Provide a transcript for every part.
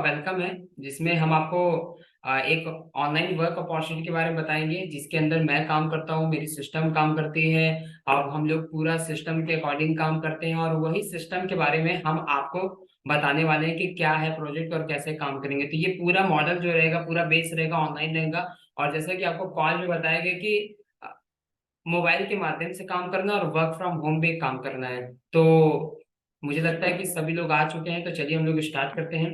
Welcome है, जिसमें हम आपको एक ऑनलाइन वर्क अपॉर्चुनिटी के बारे में बताएंगे, जिसके अंदर मैं काम करता हूँ, मेरी सिस्टम काम करती है। और हम लोग पूरा सिस्टम के अकॉर्डिंग काम करते हैं, और वही सिस्टम के बारे में हम आपको बताने वाले हैं कि क्या है प्रोजेक्ट और कैसे काम करेंगे। तो ये पूरा मॉडल जो रहेगा, पूरा बेस रहेगा, ऑनलाइन रहेगा। और जैसा कि आपको कॉल में बताया गया कि मोबाइल के माध्यम से काम करना और वर्क फ्रॉम होम भी काम करना है। तो मुझे लगता है कि सभी लोग आ चुके हैं, तो चलिए हम लोग स्टार्ट करते हैं।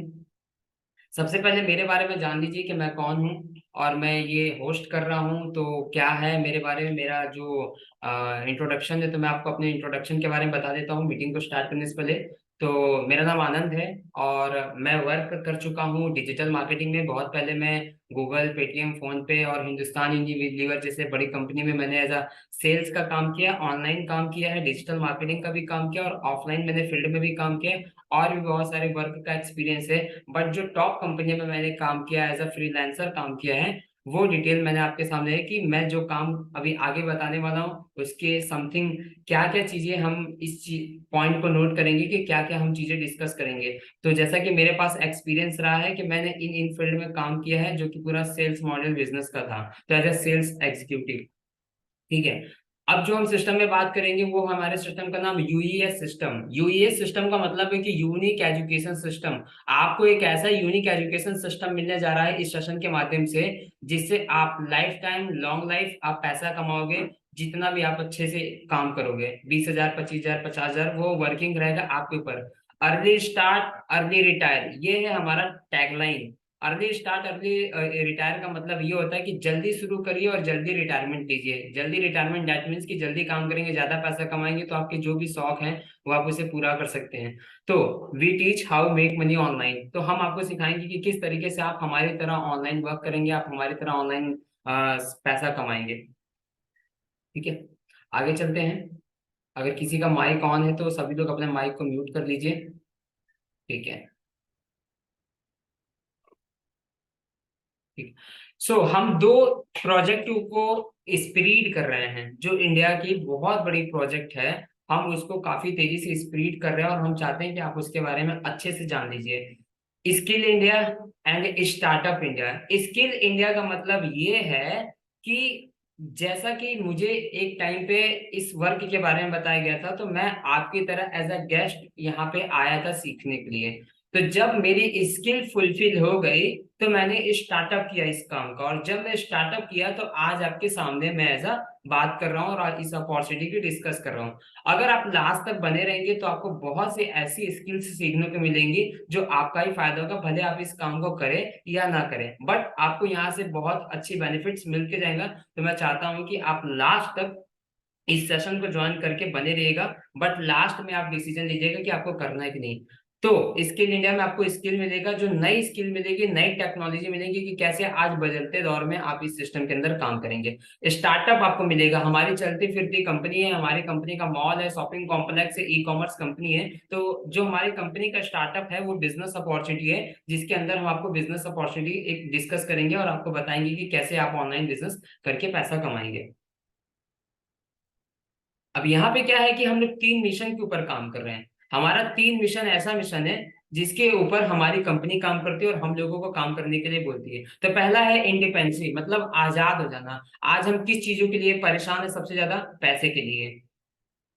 सबसे पहले मेरे बारे में जान लीजिए कि मैं कौन हूँ और मैं ये होस्ट कर रहा हूँ। तो क्या है मेरे बारे में, मेरा जो इंट्रोडक्शन है, तो मैं आपको अपने इंट्रोडक्शन के बारे में बता देता हूँ मीटिंग को स्टार्ट करने से पहले। तो मेरा नाम आनंद है और मैं वर्क कर चुका हूँ डिजिटल मार्केटिंग में। बहुत पहले मैं गूगल, पेटीएम, फोन पे और हिंदुस्तान यूनिलीवर जैसे बड़ी कंपनी में मैंने एज अ सेल्स का काम किया, ऑनलाइन काम किया है, डिजिटल मार्केटिंग का भी काम किया, और ऑफलाइन मैंने फील्ड में भी काम किया है, और भी बहुत सारे वर्क का एक्सपीरियंस है। बट जो टॉप कंपनी में मैंने काम किया एज अ फ्रीलांसर काम किया है, वो डिटेल मैंने आपके सामने है कि मैं जो काम अभी आगे बताने वाला हूँ उसके समथिंग क्या क्या चीजें हम इस पॉइंट को नोट करेंगे कि क्या क्या हम चीजें डिस्कस करेंगे। तो जैसा कि मेरे पास एक्सपीरियंस रहा है कि मैंने इन इन फील्ड में काम किया है, जो कि पूरा सेल्स मॉडल बिजनेस का था, तो एज ए सेल्स एग्जीक्यूटिव। ठीक है। अब जो हम सिस्टम में बात करेंगे वो हमारे सिस्टम का नाम यूईएस सिस्टम। यूईएस सिस्टम का मतलब है कि यूनिक एजुकेशन सिस्टम। आपको एक ऐसा यूनिक एजुकेशन सिस्टम मिलने जा रहा है इस सेशन के माध्यम से, जिससे आप लाइफ टाइम, लॉन्ग लाइफ आप पैसा कमाओगे। जितना भी आप अच्छे से काम करोगे, 20,000, 25,000, 50,000, वो वर्किंग रहेगा आपके ऊपर। अर्ली स्टार्ट अर्ली रिटायर, ये है हमारा tagline. Early start early retire का मतलब ये होता है कि जल्दी शुरू करिए और जल्दी रिटायरमेंट लीजिए। जल्दी रिटायरमेंट दैट मीन्स कि जल्दी काम करेंगे, ज्यादा पैसा कमाएंगे, तो आपके जो भी शौक हैं वो आप उसे पूरा कर सकते हैं। तो we teach how make money online, तो हम आपको सिखाएंगे कि किस तरीके से आप हमारी तरह ऑनलाइन वर्क करेंगे, आप हमारी तरह ऑनलाइन पैसा कमाएंगे। ठीक है, आगे चलते हैं। अगर किसी का माइक ऑन है तो सभी लोग अपने माइक को म्यूट कर लीजिए। ठीक है। ठीक। सो हम दो प्रोजेक्ट को स्प्रीड कर रहे हैं, जो इंडिया की बहुत बड़ी प्रोजेक्ट है। हम उसको काफी तेजी से स्प्रीड कर रहे हैं और हम चाहते हैं कि आप उसके बारे में अच्छे से जान लीजिए। Skill India and startup India. Skill India का मतलब ये है कि जैसा कि मुझे एक टाइम पे इस वर्क के बारे में बताया गया था, तो मैं आपकी तरह एज अ गेस्ट यहाँ पे आया था सीखने के लिए। तो जब मेरी स्किल फुलफिल हो गई, तो मैंने स्टार्टअप किया इस काम का, और जब मैं स्टार्टअप किया तो आज आपके सामने मैं ऐसा बात कर रहा हूँ और आज इस अपॉर्चुनिटी की डिस्कस कर रहा हूँ। अगर आप लास्ट तक बने रहेंगे तो आपको बहुत सी ऐसी स्किल्स सीखने को मिलेंगी जो आपका ही फायदा होगा, भले आप इस काम को करें या ना करें, बट आपको यहाँ से बहुत अच्छी बेनिफिट्स मिलते जाएगा। तो मैं चाहता हूँ कि आप लास्ट तक इस सेशन को ज्वाइन करके बने रहिएगा, बट लास्ट में आप डिसीजन लीजिएगा कि आपको करना है कि नहीं। तो स्किल इंडिया में आपको स्किल मिलेगा, जो नई स्किल मिलेगी, नई टेक्नोलॉजी मिलेगी कि कैसे आज बदलते दौर में आप इस सिस्टम के अंदर काम करेंगे। स्टार्टअप आपको मिलेगा, हमारी चलती फिरती कंपनी है, हमारी कंपनी का मॉल है, शॉपिंग कॉम्प्लेक्स है, ई कॉमर्स कंपनी है। तो जो हमारी कंपनी का स्टार्टअप है वो बिजनेस अपॉर्चुनिटी है, जिसके अंदर हम आपको बिजनेस अपॉर्चुनिटी एक डिस्कस करेंगे और आपको बताएंगे कि कैसे आप ऑनलाइन बिजनेस करके पैसा कमाएंगे। अब यहाँ पे क्या है कि हम लोग तीन मिशन के ऊपर काम कर रहे हैं। हमारा तीन मिशन ऐसा मिशन है जिसके ऊपर हमारी कंपनी काम करती है और हम लोगों को काम करने के लिए बोलती है। तो पहला है इंडिपेंडेंसी, मतलब आजाद हो जाना। आज हम किस चीजों के लिए परेशान है सबसे ज्यादा? पैसे के लिए।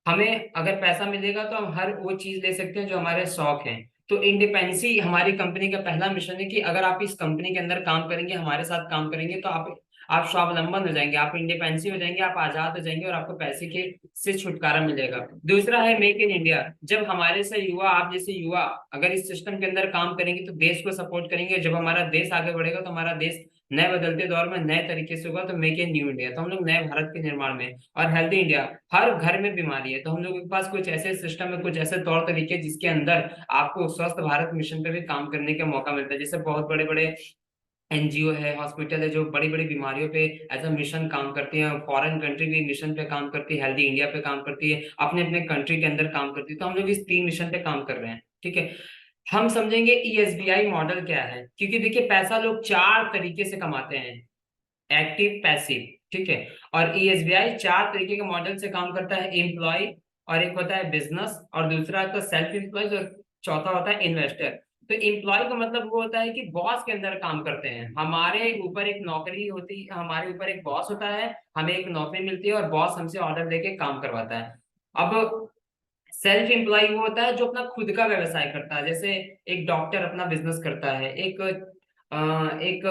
हमें अगर पैसा मिलेगा तो हम हर वो चीज ले सकते हैं जो हमारे शौक हैं। तो इंडिपेंडेंसी हमारी कंपनी का पहला मिशन है कि अगर आप इस कंपनी के अंदर काम करेंगे, हमारे साथ काम करेंगे, तो आप स्वावलंबन हो जाएंगे, आप इंडिपेंडेंसी हो जाएंगे, आप आजाद हो जाएंगे और आपको पैसे के से छुटकारा मिलेगा। दूसरा है मेक इन इंडिया। जब हमारे से युवा, आप जैसे युवा अगर इस सिस्टम के अंदर काम करेंगे तो देश को सपोर्ट करेंगे। जब हमारा देश आगे बढ़ेगा तो हमारा देश नए बदलते दौर में नए तरीके से होगा। तो मेक इन न्यू इंडिया, तो हम लोग नए भारत के निर्माण में। और हेल्दी इंडिया, हर घर में बीमारी है, तो हम लोगों के पास कुछ ऐसे सिस्टम है, कुछ ऐसे तौर तरीके जिसके अंदर आपको स्वस्थ भारत मिशन पे भी काम करने का मौका मिलता है। जैसे बहुत बड़े बड़े एनजीओ है, हॉस्पिटल है, जो बड़ी बड़ी बीमारियों पे एज अ मिशन काम करती है। फॉरेन कंट्री भी मिशन पे काम करती है, हेल्दी इंडिया पे काम करती है, अपने अपने कंट्री के अंदर काम करती है। तो हम लोग इस तीन मिशन पे काम कर रहे हैं। ठीक है। हम समझेंगे ईएसबीआई मॉडल क्या है, क्योंकि देखिए पैसा लोग चार तरीके से कमाते हैं, एक्टिव, पैसिव। ठीक है। और ईएसबीआई चार तरीके के मॉडल से काम करता है। एम्प्लॉय, और एक होता है बिजनेस, और दूसरा होता है सेल्फ एम्प्लॉयज, और चौथा होता है इन्वेस्टर। तो एम्प्लॉय का मतलब वो होता है कि बॉस के अंदर काम करते हैं, हमारे ऊपर एक नौकरी होती है, हमारे ऊपर एक बॉस होता है, हमें एक नौकरी मिलती है और बॉस हमसे ऑर्डर देके काम करवाता है। अब सेल्फ एम्प्लॉय वो होता है जो अपना खुद का व्यवसाय करता है, जैसे एक डॉक्टर अपना बिजनेस करता है, एक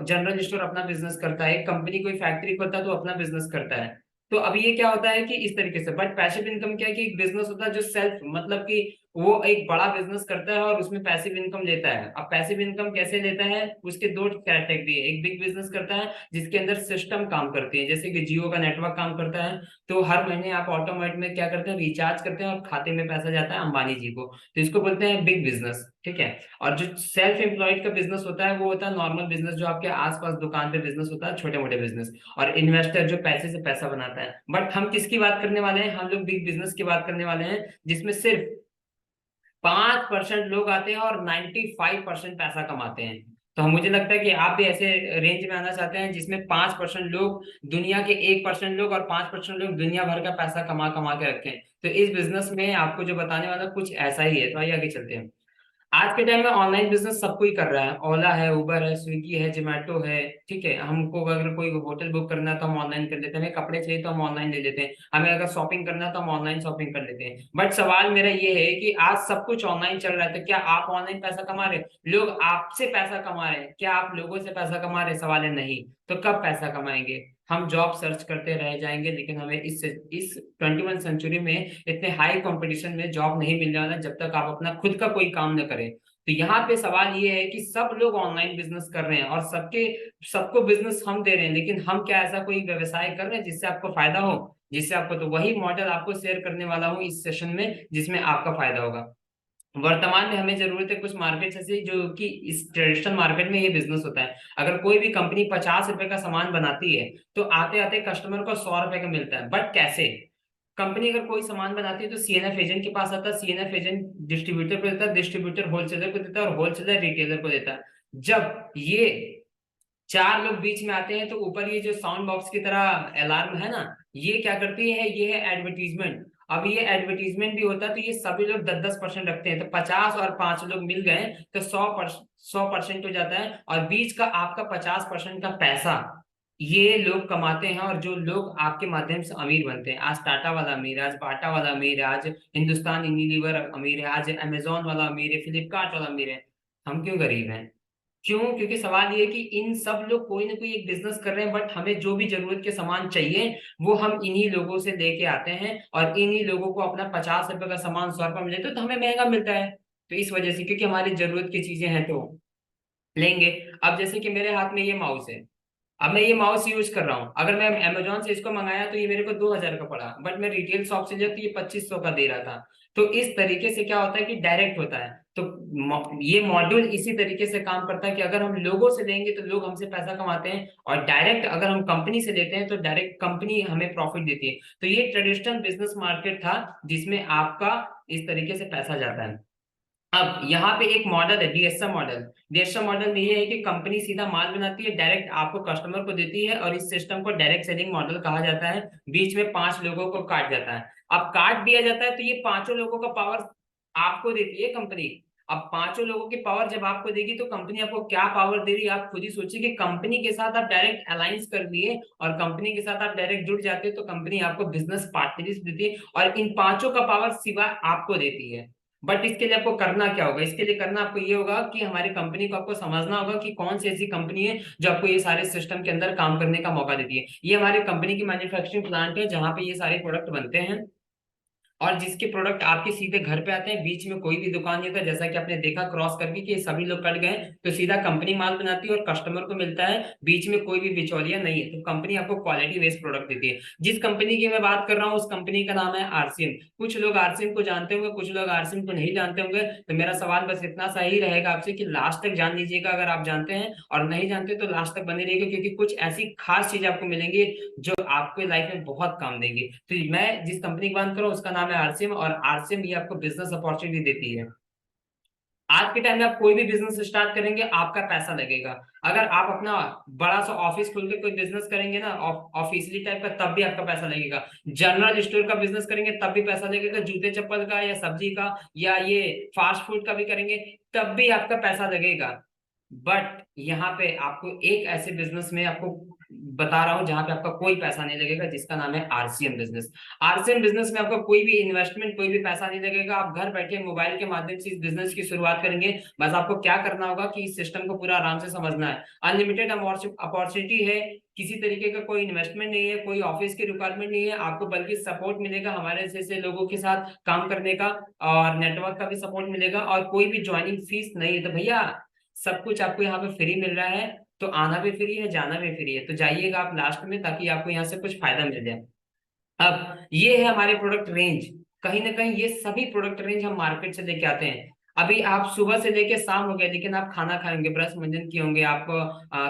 जनरल स्टोर अपना बिजनेस करता है, एक कंपनी कोई फैक्ट्री खोलता है तो अपना बिजनेस करता है। तो अब ये क्या होता है कि इस तरीके से, बट पैसिव इनकम क्या है कि एक बिजनेस होता है जो सेल्फ मतलब कि वो एक बड़ा बिजनेस करता है और उसमें पैसिव इनकम लेता है। अब पैसिव इनकम कैसे लेता है, उसके दो कैटेगरी है। एक बिग बिजनेस करता है जिसके अंदर सिस्टम काम करती है, जैसे कि जियो का नेटवर्क काम करता है, तो हर महीने आप ऑटोमेट में क्या करते हैं, रिचार्ज करते हैं और खाते में पैसा जाता है अंबानी जी को, तो इसको बोलते हैं बिग बिजनेस। ठीक है। और जो सेल्फ एम्प्लॉयड का बिजनेस होता है वो होता है नॉर्मल बिजनेस, जो आपके आसपास दुकान पे बिजनेस होता है, छोटे मोटे बिजनेस। और इन्वेस्टर जो पैसे से पैसा बनाता है। बट हम किसकी बात करने वाले हैं, हम लोग बिग बिजनेस की बात करने वाले हैं, जिसमें सिर्फ 5% लोग आते हैं और 95% पैसा कमाते हैं। तो मुझे लगता है कि आप भी ऐसे रेंज में आना चाहते हैं जिसमें 5% लोग दुनिया के 1% लोग और 5% लोग दुनिया भर का पैसा कमा कमा के रखें। तो इस बिजनेस में आपको जो बताने वाला कुछ ऐसा ही है, तो आइए आगे चलते हैं। आज के टाइम में ऑनलाइन बिजनेस सब कोई कर रहा है, ओला है, उबर है, स्विगी है, जोमेटो है। ठीक है, हमको अगर कोई होटल बुक करना है तो हम ऑनलाइन कर लेते हैं, हमें कपड़े चाहिए तो हम ऑनलाइन ले लेते हैं, हमें अगर शॉपिंग करना है तो हम ऑनलाइन शॉपिंग कर लेते हैं। बट सवाल मेरा ये है कि आज सब कुछ ऑनलाइन चल रहा है, तो क्या आप ऑनलाइन पैसा कमा रहे हैं? लोग आपसे पैसा कमा रहे हैं, क्या आप लोगों से पैसा कमा रहे हैं? सवाल है नहीं। तो कब पैसा कमाएंगे? हम जॉब सर्च करते रह जाएंगे, लेकिन हमें इस 21 सेंचुरी में इतने हाई कंपटीशन में जॉब नहीं मिलने वाला जब तक आप अपना खुद का कोई काम न करें। तो यहाँ पे सवाल ये है कि सब लोग ऑनलाइन बिजनेस कर रहे हैं और सबको बिजनेस हम दे रहे हैं, लेकिन हम क्या ऐसा कोई व्यवसाय कर रहे हैं जिससे आपको फायदा हो, जिससे आपको, तो वही मॉडल आपको शेयर करने वाला हूँ इस सेशन में जिसमें आपका फायदा होगा। वर्तमान में हमें जरूरत है कुछ मार्केट ऐसी जो कि इस ट्रेडिशनल मार्केट में ये बिजनेस होता है। अगर कोई भी कंपनी 50 रुपए का सामान बनाती है तो आते आते कस्टमर को 100 रुपए का मिलता है। बट कैसे? कंपनी अगर कोई सामान बनाती है तो सीएनएफ एजेंट के पास आता है, सीएनएफ एजेंट डिस्ट्रीब्यूटर को देता है, डिस्ट्रीब्यूटर होलसेलर को देता है और होलसेलर रिटेलर को देता है। जब ये चार लोग बीच में आते हैं तो ऊपर ये जो साउंड बॉक्स की तरह अलार्म है ना, ये क्या करती है, ये है एडवर्टीजमेंट। अब ये एडवर्टीजमेंट भी होता है तो ये सभी लोग 10-10% रखते हैं, तो 50 और 5 लोग मिल गए तो 100% हो जाता है, और बीच का आपका 50% का पैसा ये लोग कमाते हैं। और जो लोग आपके माध्यम से अमीर बनते हैं, आज टाटा वाला अमीर है, आज बाटा वाला अमीर है, आज हिंदुस्तान यूनिलीवर अमीर है, आज अमेजोन वाला अमीर है, फ्लिपकार्ट वाला अमीर है। हम क्यों गरीब हैं? क्यों? क्योंकि सवाल ये है कि इन सब लोग कोई ना कोई एक बिजनेस कर रहे हैं, बट हमें जो भी जरूरत के सामान चाहिए वो हम इन्हीं लोगों से लेके आते हैं, और इन्हीं लोगों को अपना 50 रुपए का सामान 100 रुपए में लेते हैं, तो हमें महंगा मिलता है। तो इस वजह से, क्योंकि हमारी जरूरत की चीजें हैं तो लेंगे। अब जैसे कि मेरे हाथ में ये माउस है, अब मैं ये माउस यूज कर रहा हूँ, अगर मैं अमेजोन से इसको मंगाया तो ये मेरे को 2,000 का पड़ा, बट मैं रिटेल शॉप से लिया तो ये 2500 का दे रहा था। तो इस तरीके से क्या होता है कि डायरेक्ट होता है। तो ये मॉड्यूल इसी तरीके से काम करता है कि अगर हम लोगों से लेंगे तो लोग हमसे पैसा कमाते हैं, और डायरेक्ट अगर हम कंपनी से लेते हैं तो डायरेक्ट कंपनी हमें प्रॉफिट देती है। तो ये ट्रेडिशनल बिजनेस मार्केट था जिसमें आपका इस तरीके से पैसा जाता है। अब यहाँ पे एक मॉडल है डीएसएम मॉडल। डीएसएम मॉडल में ये है कि कंपनी सीधा माल बनाती है, डायरेक्ट आपको कस्टमर को देती है, और इस सिस्टम को डायरेक्ट सेलिंग मॉडल कहा जाता है। बीच में 5 लोगों को काट जाता है। अब काट दिया जाता है तो ये पांचों लोगों का पावर आपको देती है कंपनी। अब पांचों लोगों की पावर जब आपको देगी तो कंपनी आपको क्या पावर दे रही है आप खुद ही सोचिए, कि कंपनी के साथ आप डायरेक्ट अलायंस कर लिए और कंपनी के साथ आप डायरेक्ट जुड़ जाते हो तो कंपनी आपको बिजनेस पार्टनरशिप देती है, और इन पांचों का पावर सिवा आपको देती है। बट इसके लिए आपको करना क्या होगा, इसके लिए करना आपको ये होगा कि हमारी कंपनी को आपको समझना होगा कि कौन सी ऐसी कंपनी है जो आपको ये सारे सिस्टम के अंदर काम करने का मौका देती है। ये हमारी कंपनी की मैन्युफैक्चरिंग प्लांट है जहां पे ये सारे प्रोडक्ट बनते हैं, और जिसके प्रोडक्ट आपके सीधे घर पे आते हैं, बीच में कोई भी दुकान नहीं होता, जैसा कि आपने देखा क्रॉस करके कि सभी लोग कट गए, तो सीधा कंपनी माल बनाती है और कस्टमर को मिलता है, बीच में कोई भी बिचौलिया नहीं है। तो कंपनी आपको क्वालिटी बेस्ड प्रोडक्ट देती है। जिस कंपनी की मैं बात कर रहा हूँ उस कंपनी का नाम है आरसीएम। कुछ लोग आरसीएम को जानते होंगे, कुछ लोग आरसीएम को नहीं जानते होंगे, तो मेरा सवाल बस इतना सा ही रहेगा आपसे कि लास्ट तक जान लीजिएगा अगर आप जानते हैं, और नहीं जानते तो लास्ट तक बने रहिएगा, क्योंकि कुछ ऐसी खास चीज आपको मिलेंगी जो आपके लाइफ में बहुत काम देंगे। तो मैं जिस कंपनी की बात कर रहा हूँ उसका नाम है आरसीएम, और आरसीएम ये आपको बिजनेस अपॉर्चुनिटी देती है। आज के टाइम में आप कोई भी बिजनेस स्टार्ट करेंगे आपका पैसा लगेगा। अगर आप अपना बड़ा सा ऑफिस खोल के कोई बिजनेस करेंगे ना, ऑफिशियली टाइप का, तब भी आपका पैसा लगेगा। जनरल स्टोर का बिजनेस करेंगे तब भी पैसा लगेगा, जूते चप्पल का या सब्जी का या ये फास्ट फूड का भी करेंगे, तब भी आपका पैसा लगेगा। बट यहाँ पे आपको एक ऐसे बिजनेस में आपको बता रहा हूँ जहां पे आपका कोई पैसा नहीं लगेगा, जिसका नाम है आरसीएम बिजनेस। आरसीएम बिजनेस में आपका कोई भी इन्वेस्टमेंट, कोई भी पैसा नहीं लगेगा। आप घर बैठे मोबाइल के माध्यम से इस बिजनेस की शुरुआत करेंगे। बस आपको क्या करना होगा कि इस सिस्टम को पूरा आराम से समझना है। अनलिमिटेड अपॉर्चुनिटी है, किसी तरीके का कोई इन्वेस्टमेंट नहीं है, कोई ऑफिस की रिक्वायरमेंट नहीं है आपको, बल्कि सपोर्ट मिलेगा हमारे जैसे लोगों के साथ काम करने का, और नेटवर्क का भी सपोर्ट मिलेगा, और कोई भी ज्वाइनिंग फीस नहीं है। तो भैया सब कुछ आपको यहाँ पे फ्री मिल रहा है, तो आना भी फ्री है, जाना भी फ्री है। तो जाइएगा आप लास्ट में, ताकि आपको यहाँ से कुछ फायदा मिल जाए। अब ये है हमारे प्रोडक्ट रेंज। कहीं ना कहीं ये सभी प्रोडक्ट रेंज हम मार्केट से लेके आते हैं। अभी आप सुबह से लेके शाम हो गया, लेकिन आप खाना खाएंगे, ब्रश मंजन किए होंगे, आप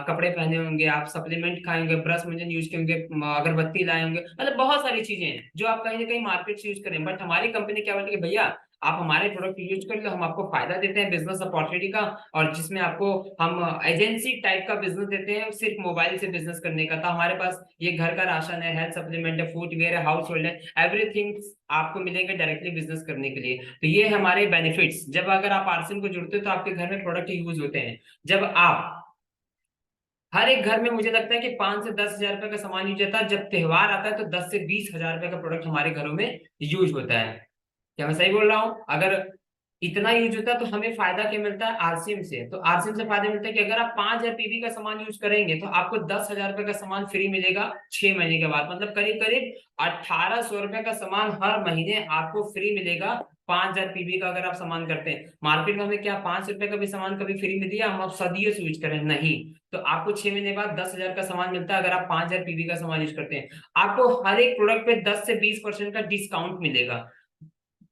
कपड़े पहने होंगे, आप सप्लीमेंट खाएंगे, ब्रश मंजन यूज किए होंगे, अगरबत्ती लाए होंगे, मतलब बहुत सारी चीजें हैं जो आप कहीं ना कहीं मार्केट से यूज करें। बट हमारी कंपनी क्या बोलती है कि भैया आप हमारे प्रोडक्ट यूज कर लो, हम आपको फायदा देते हैं बिजनेस अपॉर्चुनिटी का, और जिसमें आपको हम एजेंसी टाइप का बिजनेस देते हैं, सिर्फ मोबाइल से बिजनेस करने का। तो हमारे पास ये घर का राशन है, हेल्थ सप्लीमेंट है, फुटवेयर है, हाउस होल्ड है, एवरीथिंग आपको मिलेंगे डायरेक्टली बिजनेस करने के लिए। तो ये हमारे बेनिफिट्स। जब अगर आप आरसीएम को जुड़ते हो तो आपके घर में प्रोडक्ट यूज होते हैं। जब आप हर एक घर में, मुझे लगता है कि 5 से 10 हजार रुपए का सामान यूज होता है। जब त्योहार आता है तो 10 से 20 हजार रुपए का प्रोडक्ट हमारे घरों में यूज होता है। क्या मैं सही बोल रहा हूँ? अगर इतना यूज होता है तो हमें फायदा क्या मिलता है आरसीएम से? तो आरसीएम से फायदा मिलता है कि अगर आप 5 हजार पीवी का सामान यूज करेंगे तो आपको 10 हजार रुपए का सामान फ्री मिलेगा 6 महीने के बाद। मतलब करीब करीब 1800 रुपए का सामान हर महीने आपको फ्री मिलेगा, 5 हजार पीवी का अगर आप सामान करते हैं। मार्केट में हमें क्या 5 रुपए का भी सामान कभी फ्री मिल दिया हम आप सदियों से यूज करें? नहीं। तो आपको 6 महीने बाद 10 हजार का सामान मिलता है अगर आप 5 हजार पीवी का सामान यूज करते हैं। आपको हर एक प्रोडक्ट पे 10 से 20% का डिस्काउंट मिलेगा।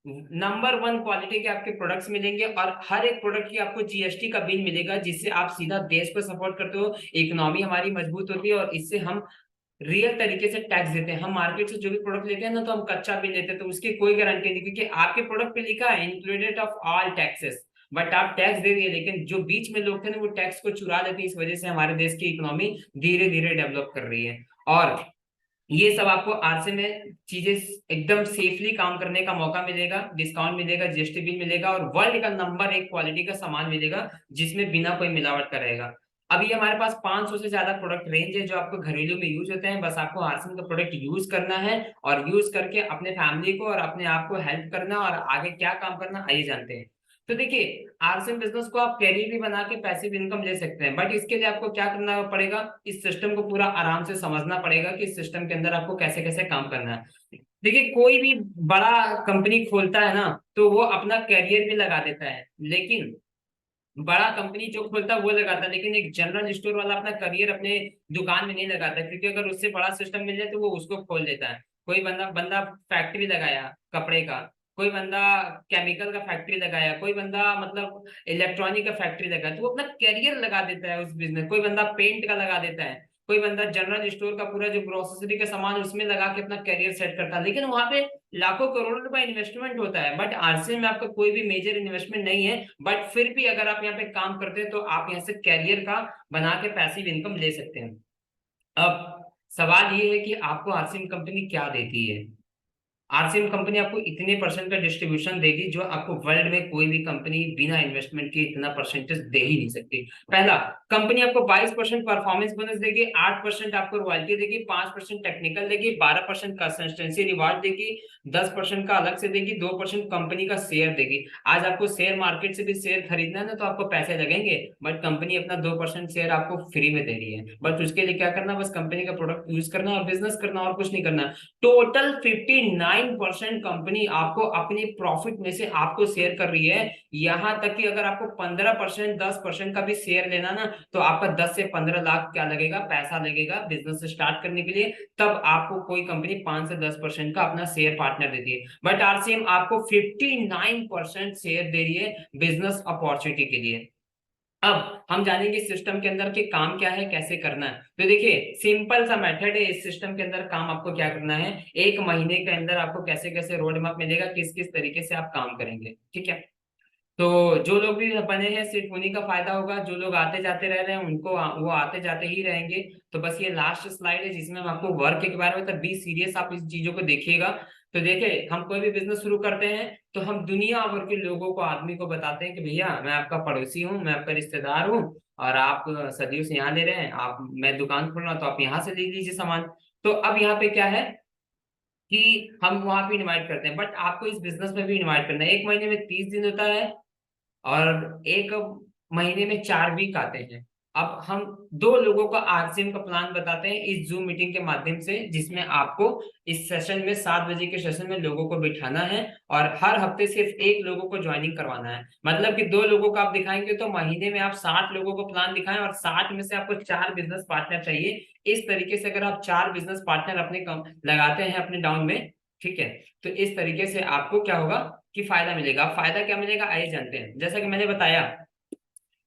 नंबर 1 क्वालिटी के आपके प्रोडक्ट्स मिलेंगे, और हर एक प्रोडक्ट की आपको जीएसटी का बिल मिलेगा, जिससे आप सीधा देश को सपोर्ट करते हो, इकोनॉमी हमारी मजबूत होती है, और इससे हम रियल तरीके से टैक्स देते हैं। हम मार्केट से जो भी प्रोडक्ट लेते हैं ना, तो हम कच्चा बिल लेते हैं, तो उसकी कोई गारंटी नहीं, क्योंकि आपके प्रोडक्ट पे लिखा है included of all taxes. But आप टैक्स दे दिए, लेकिन जो बीच में लोग थे ना वो टैक्स को चुरा लेते हैं। इस वजह से हमारे देश की इकोनॉमी धीरे धीरे डेवलप कर रही है। और ये सब आपको आरसे में चीजें एकदम सेफली काम करने का मौका मिलेगा, डिस्काउंट मिलेगा, जीएसटी बिल मिलेगा, और वर्ल्ड का नंबर 1 क्वालिटी का सामान मिलेगा, जिसमें बिना कोई मिलावट का रहेगा। अभी हमारे पास 500 से ज्यादा प्रोडक्ट रेंज है जो आपको घरेलू में यूज होते हैं। बस आपको आरसीएम का प्रोडक्ट यूज करना है, और यूज करके अपने फैमिली को और अपने आप को हेल्प करना, और आगे क्या काम करना आइए जानते हैं। तो देखिए, आरसीएम बिजनेस को आप कैरियर भी बना के पैसिव इनकम ले सकते हैं। बट इसके लिए आपको क्या करना पड़ेगा, इस सिस्टम को पूरा आराम से समझना पड़ेगा कि इस सिस्टम के अंदर आपको कैसे कैसे काम करना है। देखिए, कोई भी बड़ा कंपनी खोलता है ना, तो वो अपना कैरियर भी लगा देता है, लेकिन बड़ा कंपनी जो खोलता है वो लगाता है, लेकिन एक जनरल स्टोर वाला अपना करियर अपने दुकान में नहीं लगाता, क्योंकि अगर उससे बड़ा सिस्टम मिल जाए तो वो उसको खोल देता है। कोई बंदा बंदा फैक्ट्री लगाया कपड़े का, कोई बंदा केमिकल का फैक्ट्री लगाया, कोई बंदा मतलब इलेक्ट्रॉनिक का फैक्ट्री लगाया, तो वो अपना करियर लगा देता है उस बिजनेस। कोई बंदा पेंट का लगा देता है, कोई बंदा जनरल स्टोर का पूरा जो ग्रोसरी का सामान उसमें लगा के अपना करियर सेट करता है। लेकिन वहां पे लाखों करोड़ों रुपए इन्वेस्टमेंट होता है, बट आरसीएम में आपका कोई भी मेजर इन्वेस्टमेंट नहीं है। बट फिर भी अगर आप यहाँ पे काम करते हैं तो आप यहाँ से कैरियर का बना के पैसिव इनकम ले सकते हैं। अब सवाल ये है कि आपको आरसीएम कंपनी क्या देती है। आरसीएम कंपनी आपको इतने परसेंट का डिस्ट्रीब्यूशन देगी जो आपको वर्ल्ड में कोई भी कंपनी बिना इन्वेस्टमेंट के इतना परसेंटेज दे ही नहीं सकती। पहला, कंपनी आपको 22% परफॉर्मेंस बोनस देगी, 8% आपको रॉयल्टी देगी, 5% टेक्निकल देगी, 12% कंसिस्टेंसी रिवार्ड देगी, 10% का अलग से देगी, 2% कंपनी का शेयर देगी। आज आपको शेयर मार्केट से भी शेयर खरीदना है ना, तो आपको पैसे लगेंगे, बट कंपनी अपना 2% शेयर आपको फ्री में दे रही है। बट उसके लिए क्या करना, बस कंपनी का प्रोडक्ट यूज करना और बिजनेस करना, और कुछ नहीं करना। टोटल 59% कंपनी आपको अपनी प्रॉफिट में से आपको शेयर कर रही है। यहां तक कि अगर आपको 15%, 10% का भी शेयर लेना ना, तो आपका 10 से 15 लाख क्या लगेगा, पैसा लगेगा बिजनेस स्टार्ट करने के लिए। तब आपको कोई कंपनी 5 से 10% का अपना शेयर पार्टनर देती है। बट आरसीएम आपको 59% शेयर दे रही है बिजनेस अपॉर्चुनिटी के लिए। अब हम जानेंगे सिस्टम के अंदर के काम क्या है, कैसे करना है। तो देखिए, सिंपल सा मेथड है इस सिस्टम के अंदर काम आपको क्या करना है। 1 महीने के अंदर आपको कैसे कैसे रोड मैप मिलेगा, किस किस तरीके से आप काम करेंगे, ठीक है। तो जो लोग भी बने हैं सिर्फ उन्हीं का फायदा होगा, जो लोग आते जाते रह रहे हैं उनको वो आते जाते ही रहेंगे। तो बस ये लास्ट स्लाइड है जिसमें हम आपको वर्क के बारे में, तब बी सीरियस आप इस चीजों को देखिएगा। तो देखिए, हम कोई भी बिजनेस शुरू करते हैं तो हम दुनिया भर के लोगों को, आदमी को बताते हैं कि भैया मैं आपका पड़ोसी हूँ, मैं आपका रिश्तेदार हूँ, और आप सदियों से यहाँ ले रहे हैं, आप, मैं दुकान खोल रहा हूँ तो आप यहाँ से ले लीजिए सामान। तो अब यहाँ पे क्या है कि हम वहां पे इनवाइट करते हैं, बट आपको इस बिजनेस में भी इनवाइट करना है। एक महीने में 30 दिन होता है, और एक महीने में 4 वीक आते हैं। अब हम दो लोगों का आरसीएम का प्लान बताते हैं इस जूम मीटिंग के माध्यम से, जिसमें आपको इस सेशन में 7 बजे के सेशन में लोगों को बिठाना है, और हर हफ्ते सिर्फ एक लोगों को ज्वाइनिंग करवाना है। मतलब कि दो लोगों को आप दिखाएंगे तो महीने में आप 60 लोगों को प्लान दिखाएं, और 60 में से आपको 4 बिजनेस पार्टनर चाहिए। इस तरीके से अगर आप 4 बिजनेस पार्टनर अपने कम लगाते हैं अपने डाउन में, ठीक है, तो इस तरीके से आपको क्या होगा कि फायदा मिलेगा। फायदा क्या मिलेगा आइए जानते हैं। जैसा कि मैंने बताया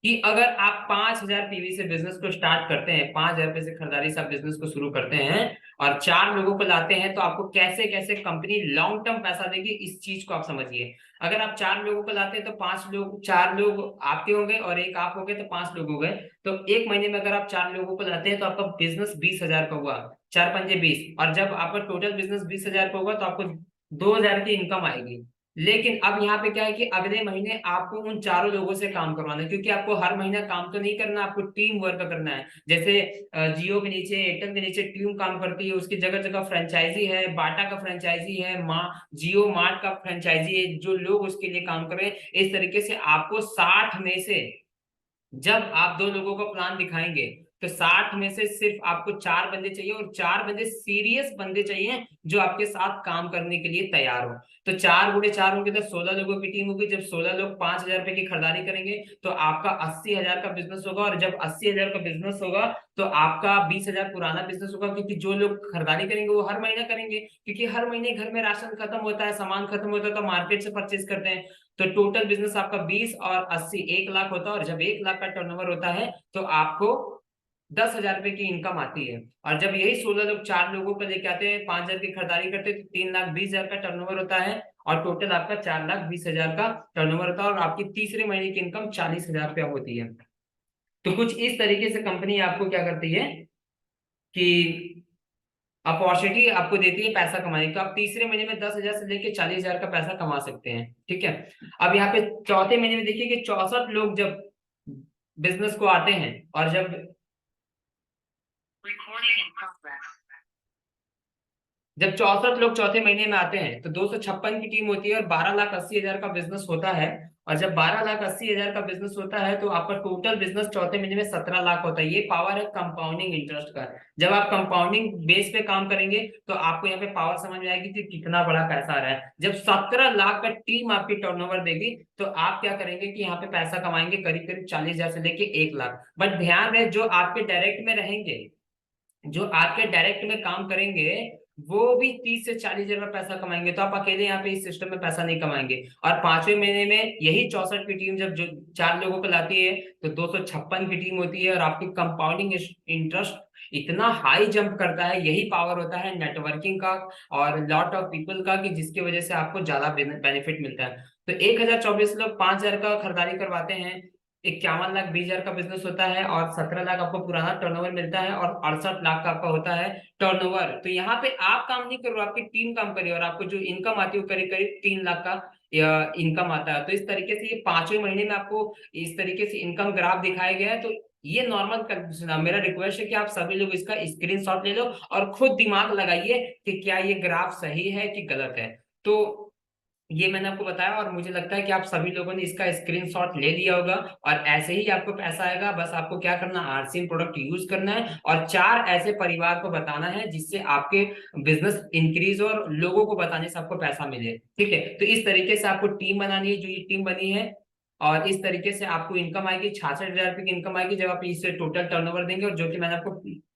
कि अगर आप 5,000 पीवी से बिजनेस को स्टार्ट करते हैं, 5,000 रुपए से खरीदारी से आप बिजनेस को शुरू करते हैं और 4 लोगों को लाते हैं, तो आपको कैसे कैसे कंपनी लॉन्ग टर्म पैसा देगी, इस चीज को आप समझिए। अगर आप 4 लोगों को लाते हैं तो 5 लोग, 4 लोग आपके हो गए और एक आप हो गए, तो 5 लोग हो गए। तो एक महीने में अगर आप 4 लोगों को लाते हैं तो आपका बिजनेस 20,000 का हुआ, 4 पंजे 20, और जब आपका टोटल बिजनेस 20,000 का होगा तो आपको 2,000 की इनकम आएगी। लेकिन अब यहाँ पे क्या है कि अगले महीने आपको उन 4 लोगों से काम करवाना है, क्योंकि आपको हर महीना काम तो नहीं करना, आपको टीम वर्क करना है। जैसे जियो के नीचे, एयरटेल के नीचे टीम काम करती है, उसकी जगह जगह फ्रेंचाइजी है, बाटा का फ्रेंचाइजी है, माँ जियो मार्ट का फ्रेंचाइजी है, जो लोग उसके लिए काम कर रहे हैं। इस तरीके से आपको 60 में से, जब आप 2 लोगों को प्लान दिखाएंगे तो 60 में से सिर्फ आपको 4 बंदे चाहिए, और 4 बंदे सीरियस बंदे चाहिए जो आपके साथ काम करने के लिए तैयार हो। तो 4 गुणे 4 होंगे तो 16 लोगों की टीम होगी। जब 16 लोग 5,000 रुपए की खरीदारी करेंगे तो आपका 80,000 का बिजनेस होगा, और जब 80,000 का बिजनेस होगा तो आपका 20,000 पुराना बिजनेस होगा, क्योंकि जो लोग खरीदारी करेंगे वो हर महीना करेंगे, क्योंकि हर महीने घर में राशन खत्म होता है, सामान खत्म होता है, तो मार्केट से परचेज करते हैं। तो टोटल बिजनेस आपका 20 और 80 1 लाख होता है, और जब 1 लाख का टर्नओवर होता है तो आपको 10,000 रुपए की इनकम आती है। और जब यही 16 लोग 4 लोगों को लेके आते हैं, 5,000 की खरीदारी करते हैं, तो 3,20,000 का टर्नओवर होता है, और टोटल आपका 4,20,000 का टर्नओवर होता है, और आपकी तीसरे महीने की इनकम 40,000 रुपया होती है। तो कुछ इस तरीके से कंपनी आपको क्या करती है कि अपॉर्चुनिटी आपको देती है पैसा कमाने की। तो आप तीसरे महीने में 10,000 से लेके 40,000 का पैसा कमा सकते हैं, ठीक है। अब यहाँ पे चौथे महीने में देखिए कि 64 लोग जब बिजनेस को आते हैं, और जब 64 लोग चौथे महीने में आते हैं तो 256 की टीम होती है, और 12,80,000 का बिजनेस होता है। और जब 12,80,000 का बिजनेस होता है तो आपका टोटल बिजनेस चौथे महीने में 17 लाख होता है। ये पावर है कंपाउंडिंग इंटरेस्ट का। जब आप कंपाउंडिंग बेस पे काम करेंगे तो आपको यहाँ पे पावर समझ में आएगी कि कितना बड़ा पैसा आ रहा है। जब 17 लाख का टीम आपकी टर्नओवर देगी तो आप क्या करेंगे कि यहाँ पे पैसा कमाएंगे करीब करीब 40,000 से लेके 1 लाख। बट ध्यान रहे, जो आपके डायरेक्ट में रहेंगे, जो आपके डायरेक्ट में काम करेंगे, वो भी 30 से 40 हजार का पैसा कमाएंगे। तो आप अकेले यहाँ पे इस सिस्टम में पैसा नहीं कमाएंगे। और 5वें महीने में यही 64 की टीम जब जो 4 लोगों को लाती है तो 256 की टीम होती है, और आपकी कंपाउंडिंग इंटरेस्ट इतना हाई जंप करता है। यही पावर होता है नेटवर्किंग का और लॉट ऑफ पीपल का, कि जिसकी वजह से आपको ज्यादा बेनिफिट मिलता है। तो 1,024 लोग 5,000 का खरीदारी करवाते हैं, 51,20,000 का बिजनेस होता है, और 17 लाख आपको पुराना टर्नओवर मिलता है, और 68 लाख का आपका होता है टर्नओवर। तो यहाँ पे आप काम नहीं करो, आपकी टीम काम करिए, और आपको जो इनकम आती है वो करीब करीब 3 लाख का इनकम आता है। तो इस तरीके से ये 5वें महीने में आपको इस तरीके से इनकम ग्राफ दिखाया गया है। तो ये नॉर्मल कंडीशन है। मेरा रिक्वेस्ट है कि आप सभी लोग इसका स्क्रीनशॉट ले लो और खुद दिमाग लगाइए कि क्या ये ग्राफ सही है कि गलत है। तो ये मैंने आपको बताया, और मुझे लगता है कि आप सभी लोगों ने इसका स्क्रीनशॉट ले लिया होगा, और ऐसे ही आपको पैसा आएगा। बस आपको क्या करना, आरसीएम प्रोडक्ट यूज करना है, और 4 ऐसे परिवार को बताना है जिससे आपके बिजनेस इंक्रीज हो और लोगों को बताने से आपको पैसा मिले, ठीक है। तो इस तरीके से आपको टीम बनानी है, जो ये टीम बनी है, और इस तरीके से आपको इनकम आएगी 66,000 रुपए की इनकम आएगी जब आप इसे टोटल टर्नओवर देंगे, और जो कि मैंने आपको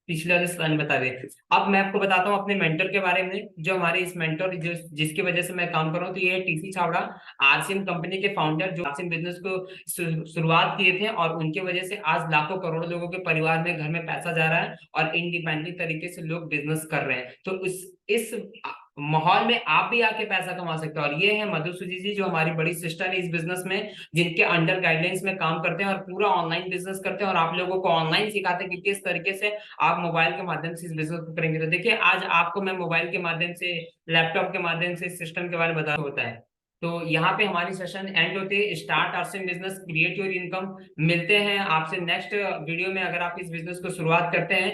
पिछले वाले स्लाइड में बता दिए। अब मैं आपको बताता हूँ अपने मेंटर के बारे में, जो हमारे इस मेंटर जो जिसकी वजह से मैं काम कर रहा हूँ। तो ये है टीसी छावड़ा, आरसीएम कंपनी के फाउंडर, जो आरसीएम बिजनेस को शुरुआत किए थे, और उनके वजह से आज लाखों करोड़ों लोगों के परिवार में घर में पैसा जा रहा है, और इंडिपेंडेंट तरीके से लोग बिजनेस कर रहे हैं। तो इस माहौल में आप भी आके पैसा कमा सकते हो। और ये है मधुसूजी जी, जो हमारी बड़ी सिस्टर है इस बिजनेस में, जिनके अंडर गाइडलाइंस में काम करते हैं और पूरा ऑनलाइन बिजनेस करते हैं, और आप लोगों को ऑनलाइन सिखाते हैं कि किस तरीके से आप मोबाइल के माध्यम से इस बिजनेस को करेंगे। तो देखिए, आज आपको मैं मोबाइल के माध्यम से, लैपटॉप के माध्यम से इस सिस्टम के बारे में बता होता है। तो यहाँ पे हमारी सेशन एंड होती है। Start our business, create your income. मिलते हैं आपसे नेक्स्ट वीडियो में, अगर आप इस बिजनेस को शुरुआत करते हैं